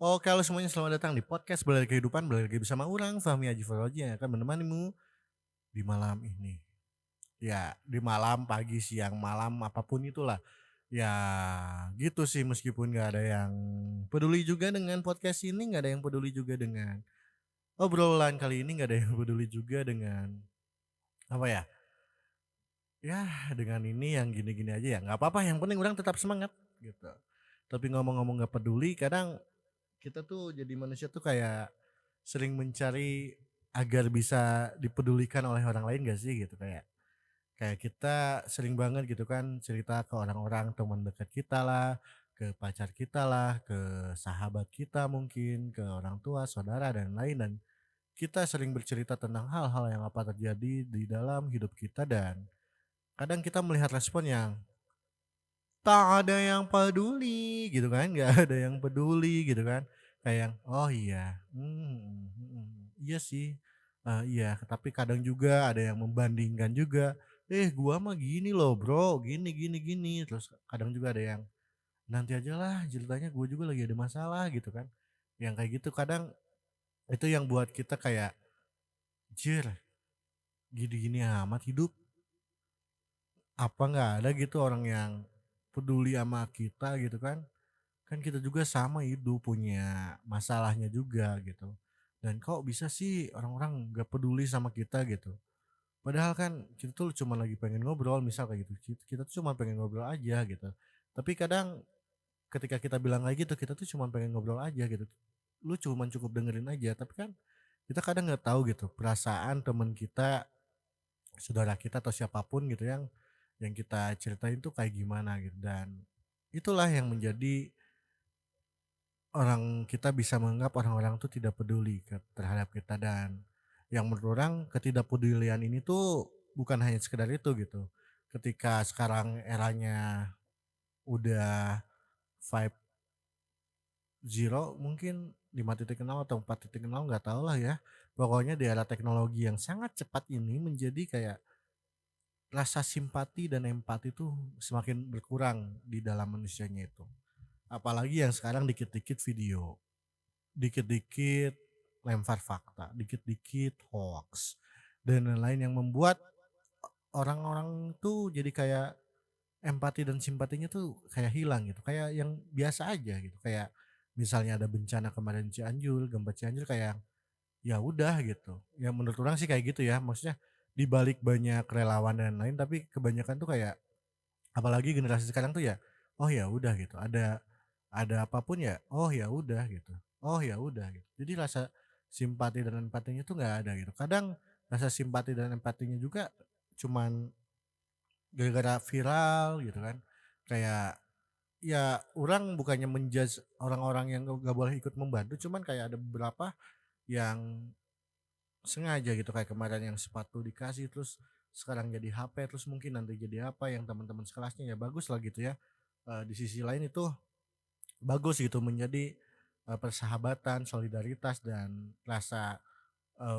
Oke, halo semuanya, selamat datang di podcast Belajar Kehidupan. Belajar lagi bersama orang Fahmi Haji Fauzi yang akan menemanimu di malam ini. Ya, di malam, pagi, siang, malam, apapun itulah. Ya, gitu sih, meskipun nggak ada yang peduli juga dengan podcast ini, nggak ada yang peduli juga dengan obrolan kali ini, nggak ada yang peduli juga dengan apa ya? Ya, dengan ini yang gini-gini aja ya, nggak apa-apa. Yang penting orang tetap semangat gitu. Tapi ngomong-ngomong nggak peduli, kadang kita tuh jadi manusia tuh kayak sering mencari agar bisa dipedulikan oleh orang lain gak sih gitu, kayak kayak kita sering banget gitu kan cerita ke orang-orang, teman dekat kita lah, ke pacar kita lah, ke sahabat kita mungkin, ke orang tua, saudara dan lain, dan kita sering bercerita tentang hal-hal yang apa terjadi di dalam hidup kita, dan kadang kita melihat respon yang tak ada yang peduli gitu kan, nggak ada yang peduli gitu kan. Kayak yang, "Oh iya, iya sih, iya." Tapi kadang juga ada yang membandingkan juga, gua mah gini loh Bro, gini gini gini." Terus kadang juga ada yang, "Nanti ajalah ceritanya, gue juga lagi ada masalah." Gitu kan. Yang kayak gitu kadang itu yang buat kita kayak, "Anjir, gini-gini amat hidup, apa nggak ada gitu orang yang peduli sama kita?" Gitu kan. Kan kita juga sama hidup, punya masalahnya juga gitu. Dan kok bisa sih orang-orang gak peduli sama kita gitu. Padahal kan kita tuh cuma lagi pengen ngobrol, misal kayak gitu. Kita tuh cuma pengen ngobrol aja gitu. Tapi kadang ketika kita bilang kayak gitu, kita tuh cuma pengen ngobrol aja gitu. Lu cuma cukup dengerin aja, tapi kan kita kadang nggak tahu gitu perasaan teman kita, saudara kita atau siapapun gitu yang kita ceritain tuh kayak gimana gitu. Dan itulah yang menjadi kita bisa menganggap orang-orang tuh tidak peduli terhadap kita, dan yang menurut orang ketidakpedulian ini tuh bukan hanya sekedar itu gitu. Ketika sekarang eranya udah 5.0 mungkin 5.0 atau 4.0 nggak tahu lah ya. Pokoknya di era teknologi yang sangat cepat ini menjadi kayak rasa simpati dan empati tuh semakin berkurang di dalam manusianya itu. Apalagi yang sekarang dikit-dikit video, dikit-dikit lempar fakta, dikit-dikit hoax, dan lain-lain yang membuat orang-orang tuh jadi kayak empati dan simpatinya tuh kayak hilang gitu, kayak yang biasa aja gitu. Kayak misalnya ada bencana kemarin Cianjur, gempa Cianjur, kayak ya udah gitu. Ya menurut orang sih kayak gitu ya, maksudnya di balik banyak relawan dan lain, tapi kebanyakan tuh kayak apalagi generasi sekarang tuh ya, oh ya udah gitu, ada apapun ya, oh ya udah gitu, oh ya udah gitu. Jadi rasa simpati dan empatinya tuh nggak ada gitu. Kadang rasa simpati dan empatinya juga cuman gara-gara viral gitu kan. Kayak ya orang bukannya orang-orang yang nggak boleh ikut membantu, cuman kayak ada beberapa yang sengaja gitu, kayak kemarin yang sepatu dikasih terus sekarang jadi HP, terus mungkin nanti jadi apa yang teman-teman sekelasnya, ya bagus lah gitu ya. Di sisi lain itu bagus gitu, menjadi persahabatan, solidaritas dan rasa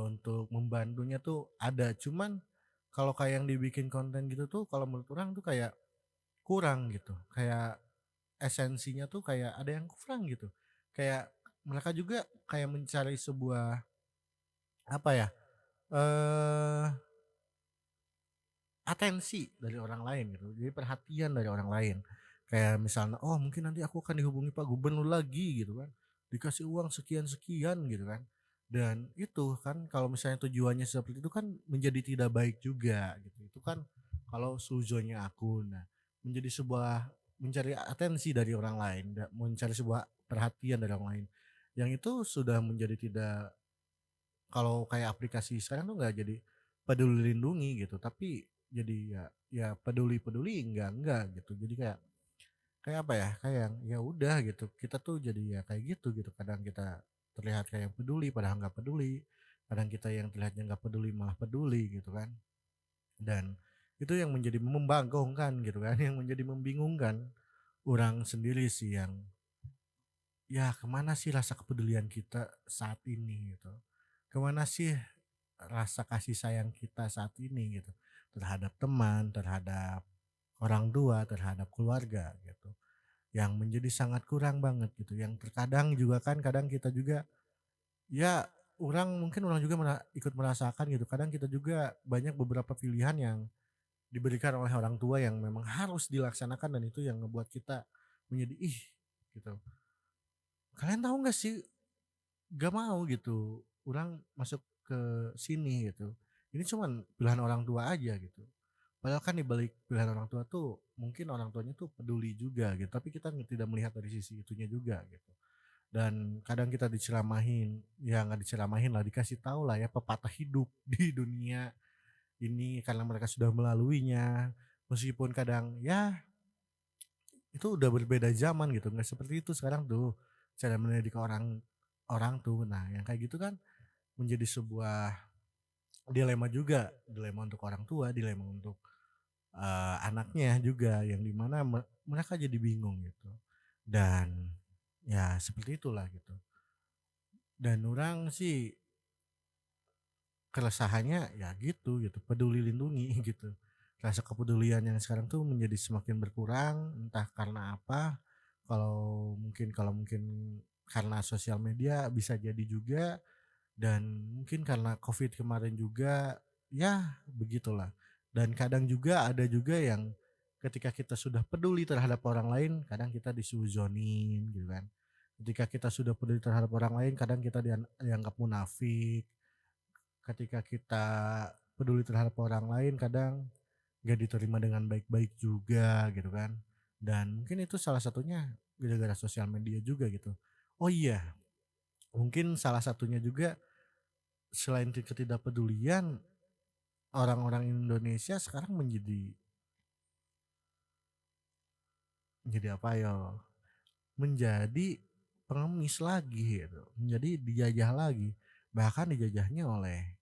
untuk membantunya tuh ada. Cuman kalau kayak yang dibikin konten gitu tuh kalau menurut orang tuh kayak kurang gitu. Kayak esensinya tuh kayak ada yang kurang gitu. Kayak mereka juga kayak mencari sebuah apa ya? eh Atensi dari orang lain gitu, jadi perhatian dari orang lain. Kayak misalnya, "Oh mungkin nanti aku akan dihubungi Pak Gubernur lagi," gitu kan, "dikasih uang sekian-sekian," gitu kan. Dan itu kan kalau misalnya tujuannya seperti itu kan menjadi tidak baik juga gitu. Itu kan kalau suzonnya aku. Nah, menjadi sebuah mencari atensi dari orang lain, mencari sebuah perhatian dari orang lain. Yang itu sudah menjadi tidak, kalau kayak aplikasi sekarang tuh nggak jadi peduli lindungi gitu, tapi jadi ya peduli-peduli enggak gitu. Jadi kayak kayak apa ya, kayak yang ya udah gitu, kita tuh jadi ya kayak gitu. Kadang kita terlihat kayak yang peduli padahal nggak peduli, kadang kita yang terlihatnya nggak peduli malah peduli gitu kan. Dan itu yang menjadi membangkongkan gitu kan, yang menjadi membingungkan orang sendiri sih, yang ya kemana sih rasa kepedulian kita saat ini gitu. Kemana sih rasa kasih sayang kita saat ini gitu, terhadap teman, terhadap orang tua, terhadap keluarga gitu. yang menjadi sangat kurang banget gitu, yang terkadang juga kan kadang kita juga ya orang juga ikut merasakan gitu, kadang kita juga banyak beberapa pilihan yang diberikan oleh orang tua yang memang harus dilaksanakan dan itu yang ngebuat kita menjadi, "Ih," gitu, "kalian tahu nggak sih, gak mau gitu, orang masuk ke sini," gitu. Ini cuman pilihan orang tua aja gitu. Padahal kan di balik pilihan orang tua tuh, mungkin orang tuanya tuh peduli juga gitu, tapi kita tidak melihat dari sisi itunya juga gitu. Dan kadang kita diceramahin, ya nggak diceramahin lah, dikasih tahu lah ya pepatah hidup di dunia ini karena mereka sudah melaluinya. Meskipun kadang ya itu udah berbeda zaman gitu, nggak seperti itu sekarang tuh cara mendidik orang orang tuh. Nah, yang kayak gitu kan menjadi sebuah dilema juga, dilema untuk orang tua, dilema untuk anaknya juga yang di mana mereka jadi bingung gitu. Dan ya seperti itulah gitu. Dan orang sih keresahannya ya gitu gitu, peduli lindungi gitu. Rasa kepedulian yang sekarang tuh menjadi semakin berkurang, entah karena apa. Kalau mungkin karena sosial media bisa jadi juga, dan mungkin karena Covid kemarin juga, ya begitulah. Dan kadang juga ada juga yang ketika kita sudah peduli terhadap orang lain, kadang kita disuuzonin gitu kan. Ketika kita sudah peduli terhadap orang lain, kadang kita dianggap munafik. Ketika kita peduli terhadap orang lain, kadang gak diterima dengan baik-baik juga gitu kan. Dan mungkin itu salah satunya gara-gara sosial media juga gitu. Oh iya, mungkin salah satunya juga selain ketidakpedulian, orang-orang Indonesia sekarang menjadi apa ya, menjadi pengemis lagi gitu, menjadi dijajah lagi, bahkan dijajahnya oleh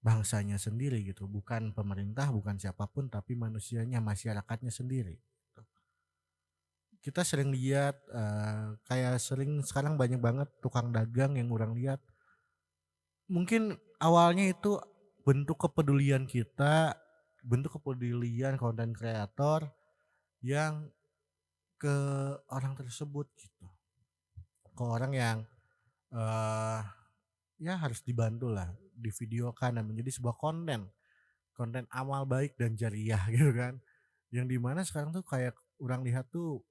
bangsanya sendiri gitu, bukan pemerintah, bukan siapapun, tapi manusianya, masyarakatnya sendiri gitu. Kita sering lihat, kayak sering sekarang banyak banget tukang dagang yang orang lihat, mungkin awalnya itu bentuk kepedulian kita, bentuk kepedulian konten kreator yang ke orang tersebut gitu. Ke orang yang, eee, ya harus dibantulah, divideokan dan menjadi sebuah konten, konten amal baik dan jariah gitu kan. Yang di mana sekarang tuh kayak urang lihat tuh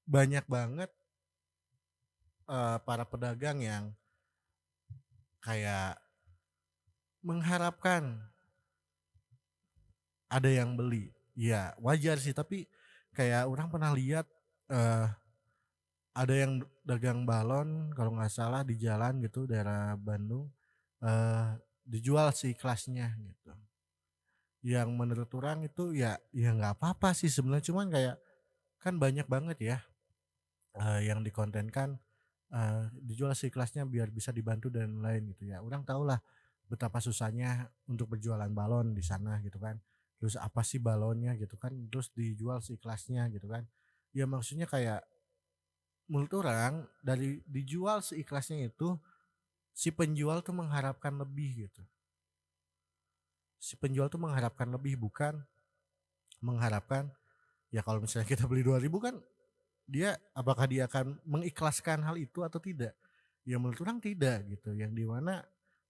banyak banget, para pedagang yang kayak mengharapkan ada yang beli. Ya wajar sih, tapi kayak orang pernah lihat, eee, ada yang dagang balon kalau nggak salah di jalan gitu daerah Bandung, dijual kelasnya gitu. Yang menurut orang itu ya nggak apa-apa sih sebenarnya, cuman kayak kan banyak banget ya, yang dikontenkan, dijual kelasnya biar bisa dibantu dan lain gitu ya. Orang tahulah betapa susahnya untuk berjualan balon di sana gitu kan. Terus apa sih balonnya gitu kan, terus dijual kelasnya gitu kan. Ya maksudnya kayak menurut orang dari dijual seikhlasnya itu, si penjual tuh mengharapkan lebih gitu. Si penjual tuh mengharapkan lebih, bukan mengharapkan ya kalau misalnya kita beli 2.000 kan dia apakah dia akan mengikhlaskan hal itu atau tidak? Ya menurut orang tidak gitu, yang di mana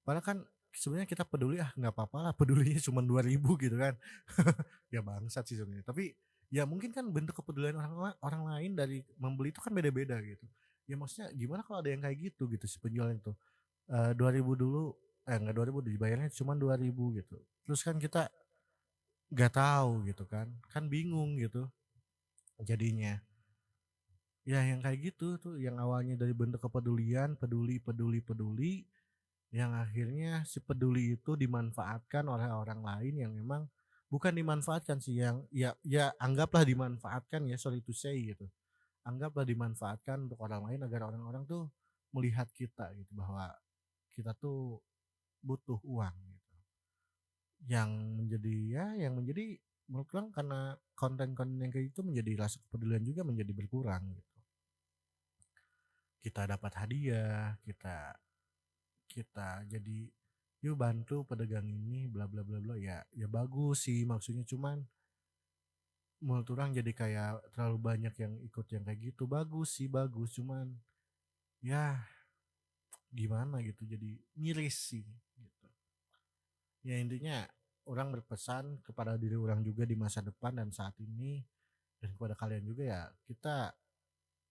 padahal kan sebenarnya kita peduli, nggak apa-apa lah pedulinya cuma 2.000 gitu kan. Ya bangsat sih sebenarnya, tapi ya mungkin kan bentuk kepedulian orang lain dari membeli itu kan beda-beda gitu. Ya maksudnya gimana kalau ada yang kayak gitu si penjual itu, 2.000 dulu, enggak 2.000 dibayarnya cuma 2.000 gitu. Terus kan kita nggak tahu gitu kan bingung gitu jadinya. Ya yang kayak gitu tuh yang awalnya dari bentuk kepedulian, peduli peduli peduli, yang akhirnya si peduli itu dimanfaatkan oleh orang lain yang memang bukan dimanfaatkan sih, yang ya anggaplah dimanfaatkan ya, sorry to say gitu. Anggaplah dimanfaatkan untuk orang lain agar orang-orang tuh melihat kita gitu bahwa kita tuh butuh uang gitu. Yang menjadi menurut orang karena konten-konten yang kayak itu menjadi rasa kepedulian juga menjadi berkurang gitu. Kita dapat hadiah, kita kita jadi yuk bantu pedagang ini bla bla bla bla, ya bagus sih maksudnya, cuman menurut orang jadi kayak terlalu banyak yang ikut yang kayak gitu. Bagus sih, bagus, cuman ya gimana gitu, jadi miris sih gitu. Ya intinya orang berpesan kepada diri orang juga di masa depan dan saat ini, dan kepada kalian juga ya, kita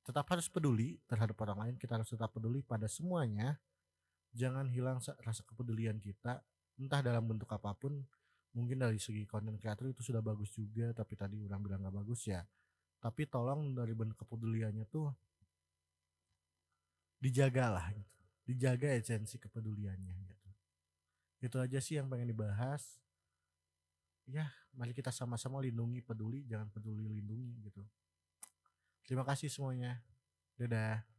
tetap harus peduli terhadap orang lain, kita harus tetap peduli pada semuanya. Jangan hilang rasa kepedulian kita, entah dalam bentuk apapun. Mungkin dari segi konten kreator itu sudah bagus juga, tapi tadi orang bilang nggak bagus ya. Tapi tolong dari bentuk kepeduliannya tuh dijagalah gitu. Dijaga esensi kepeduliannya gitu. Itu aja sih yang pengen dibahas. Ya, mari kita sama-sama lindungi peduli, jangan peduli lindungi gitu. Terima kasih semuanya. Dadah.